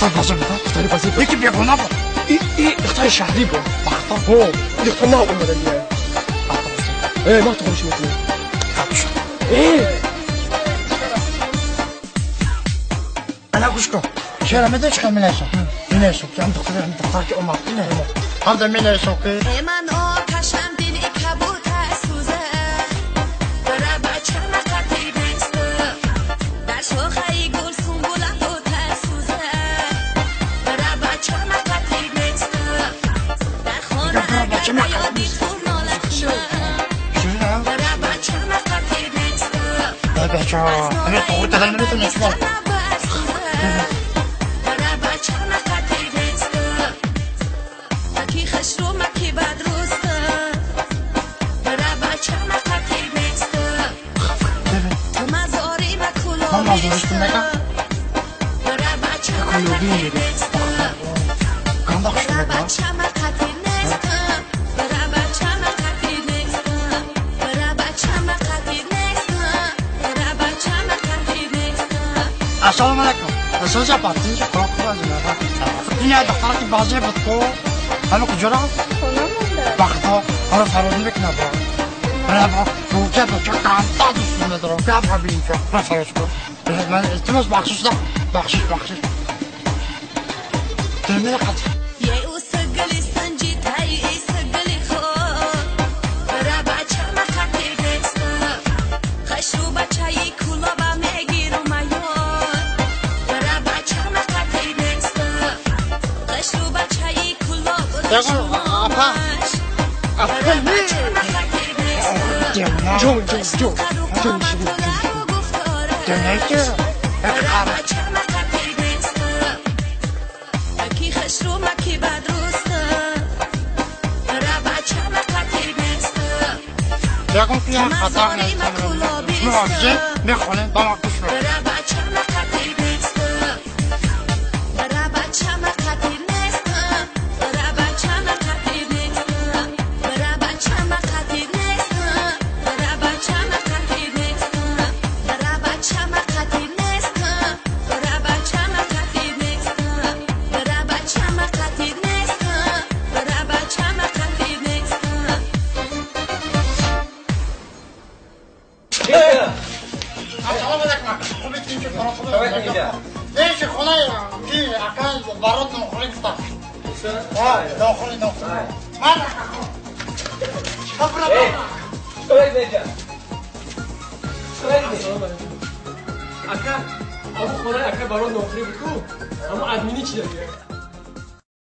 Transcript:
بازم بده اختیاری بازی بود یکی بیگانه بود این اختیار شهری بود اختار این اختار نه اون مدلیه ما تخونش میکنیم انا گوش کن چرا میده چرا میلیشم میلیشم که هم دختر که اومد اینه هم ده میلیشم که من آتشم دل کبوت سوزه برای بچه مقتی بسته در شاخه گل سنبوله بود سوزه برای بچه مقتی بسته در خانه اگر یادی تو ناله کنه برای بچه مقتی بسته بچه ها همه قوت دادن نمیتونه شما السلام علیکم رسول جا پاتین که کلاک بازی می‌کنه این دختره که بازی بود کو همه کجا رفت وقتا حالا فرار نمیکنه برا روکه تو چه کانتا دوست ندارم که هم ببینیم که فرارش کن من التماس بخشش ده بخشش ترمینه قد اکا برای نوکری بود کو اما ادمینی چی داری؟